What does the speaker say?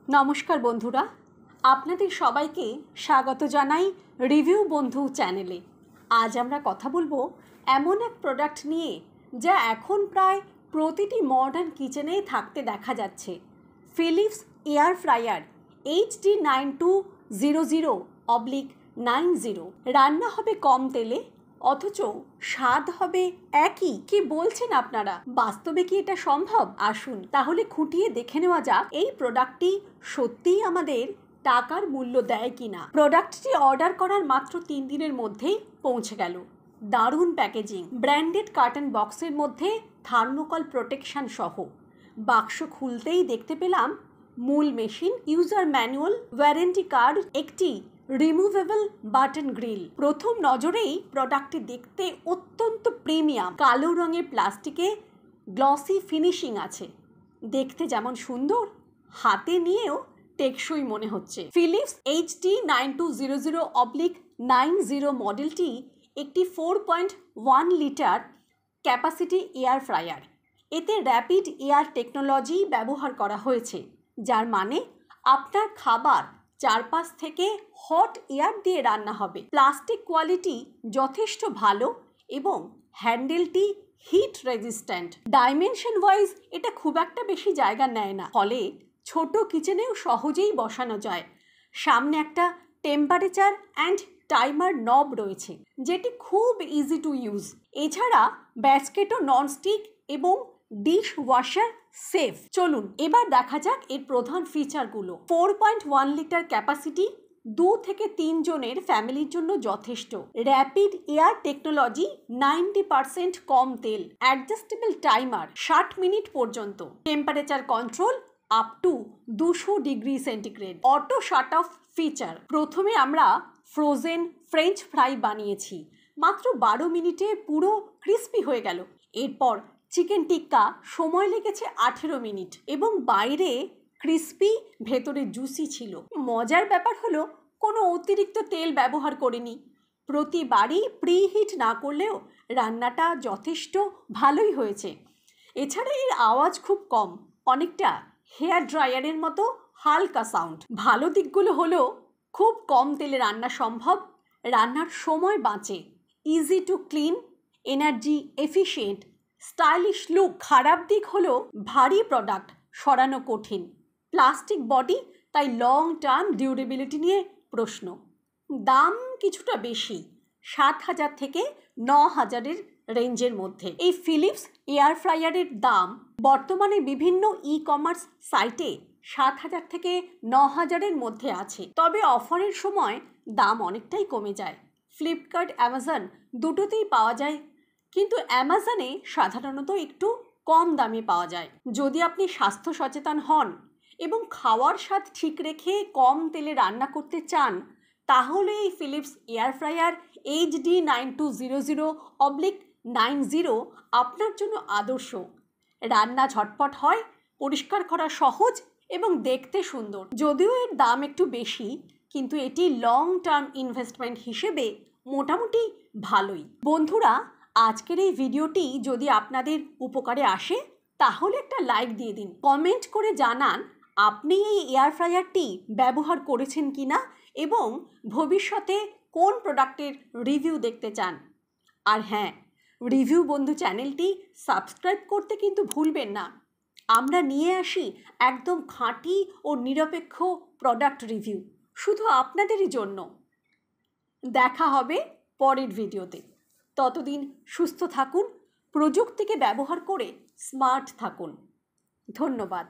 নমস্কার বন্ধুরা, আপনাদের সবাইকে স্বাগত জানাই রিভিউ বন্ধু চ্যানেলে। আজ আমরা কথা বলবো এমন এক প্রোডাক্ট নিয়ে যা এখন প্রায় প্রতিটি মডার্ন কিচেনেই থাকতে দেখা যাচ্ছে। Philips air fryer HD9200/90। রান্না হবে কম তেলে, অথচ স্বাদ হবে একই। কি বলছেন আপনারা? বাস্তবে কি এটা সম্ভব? আসুন তাহলে খুঁটিয়ে দেখে নেওয়া যাক এই প্রোডাক্টটি সত্যিই আমাদের টাকার মূল্য দেয় কিনা। প্রোডাক্টটি অর্ডার করার মাত্র 3 দিনের মধ্যেই পৌঁছে গেল। দারুণ প্যাকেজিং, ব্র্যান্ডেড কার্টন বক্সের মধ্যে থার্মোকল প্রোটেকশন সহ। বাক্স খুলতেই দেখতে পেলাম মূল machine, user manual, warranty card, একটি রিমুভেবল বাটন গ্রিল। প্রথম নজরেই প্রোডাক্টটি দেখতে অত্যন্ত প্রিমিয়াম। কালো রঙের প্লাস্টিকে গ্লসি ফিনিশিং আছে। দেখতে যেমন সুন্দর, হাতে নিয়েও টেকসই মনে হচ্ছে। ফিলিপস HD9200/90 মডেলটি একটি 4.1 লিটার ক্যাপাসিটি এয়ার ফ্রায়ার। এতে র্যাপিড এয়ার টেকনোলজি ব্যবহার করা হয়েছে, যার মানে আপনার খাবার চারপাশ থেকে হট এয়ার দিয়ে রান্না হবে। প্লাস্টিক কোয়ালিটি যথেষ্ট ভালো এবং হ্যান্ডেলটি হিট রেজিস্ট্যান্ট। ডাইমেনশন ওয়াইজ এটা খুব একটা বেশি জায়গা নেয় না, ফলে ছোট কিচেনেও সহজেই বসানো যায়। সামনে একটা টেম্পারেচার অ্যান্ড টাইমার নব রয়েছে, যেটি খুব ইজি টু ইউজ। এছাড়া ব্যাস্কেটও ননস্টিক এবং ডিশ ওয়াশার সেফ। চলুন এবার দেখা যাক এর প্রধান ফিচারগুলো। 4.1 লিটার ক্যাপাসিটি, 2 থেকে 3 জনের ফ্যামিলির জন্য যথেষ্ট। র্যাপিড এয়ার টেকনোলজি, 90% কম তেল। অ্যাডজাস্টেবল টাইমার 60 মিনিট পর্যন্ত। Temperature control up to 200 degree centigrade. Auto shut of feature. প্রথমে আমরা ফ্রোজেন ফ্রেঞ্চ ফ্রাই বানিয়েছি, মাত্র 12 মিনিটে পুরো ক্রিস্পি হয়ে গেল। এরপর চিকেন টিক্কা, সময় লেগেছে 18 মিনিট এবং বাইরে ক্রিস্পি, ভেতরে জুসি ছিল। মজার ব্যাপার হলো কোনো অতিরিক্ত তেল ব্যবহার করিনি। প্রতিবারই প্রিহিট না করলেও রান্নাটা যথেষ্ট ভালোই হয়েছে। এছাড়া এর আওয়াজ খুব কম, অনেকটা হেয়ার ড্রায়ারের মতো হালকা সাউন্ড। ভালো দিকগুলো হলো খুব কম তেলে রান্না সম্ভব, রান্নার সময় বাঁচে, easy to clean, energy efficient, stylish look. খারাপ দিক হলো ভারী প্রোডাক্ট সরানো কঠিন, প্লাস্টিক বডি, তাই লং টার্ম ডিউরেবিলিটি নিয়ে প্রশ্ন। দাম কিছুটা বেশি, 7,000 থেকে 9,000-এর রেঞ্জের মধ্যে। এই ফিলিপস এয়ার ফ্রায়ারের দাম বর্তমানে বিভিন্ন কমার্স সাইটে 7,000 থেকে 9,000-এর মধ্যে আছে, তবে অফারের সময় দাম অনেকটাই কমে যায়। ফ্লিপকার্ট, অ্যামাজন দুটোতেই পাওয়া যায়, কিন্তু অ্যামাজনে সাধারণত একটু কম দামে পাওয়া যায়। যদি আপনি স্বাস্থ্য সচেতন হন এবং খাওয়ার স্বাদ ঠিক রেখে কম তেলে রান্না করতে চান, তাহলে এই ফিলিপস এয়ার ফ্রায়ার HD9200/90 আপনার জন্য আদর্শ। রান্না ঝটপট হয়, পরিষ্কার করা সহজ এবং দেখতে সুন্দর। যদিও এর দাম একটু বেশি, কিন্তু এটি লং টার্ম ইনভেস্টমেন্ট হিসেবে মোটামুটি ভালোই। বন্ধুরা, আজকের এই ভিডিওটি যদি আপনাদের উপকারে আসে তাহলে একটা লাইক দিয়ে দিন। কমেন্ট করে জানান আপনি এই এয়ার ফ্রায়ারটি ব্যবহার করেছেন কিনা এবং ভবিষ্যতে কোন প্রোডাক্টের রিভিউ দেখতে চান। আর হ্যাঁ, রিভিউ বন্ধু চ্যানেলটি সাবস্ক্রাইব করতে কিন্তু ভুলবেন না। আমরা নিয়ে আসি একদম খাঁটি ও নিরপেক্ষ প্রোডাক্ট রিভিউ, শুধু আপনাদেরই জন্য। দেখা হবে পরের ভিডিওতে। ততদিন সুস্থ থাকুন, প্রযুক্তিকে ব্যবহার করে স্মার্ট থাকুন। ধন্যবাদ।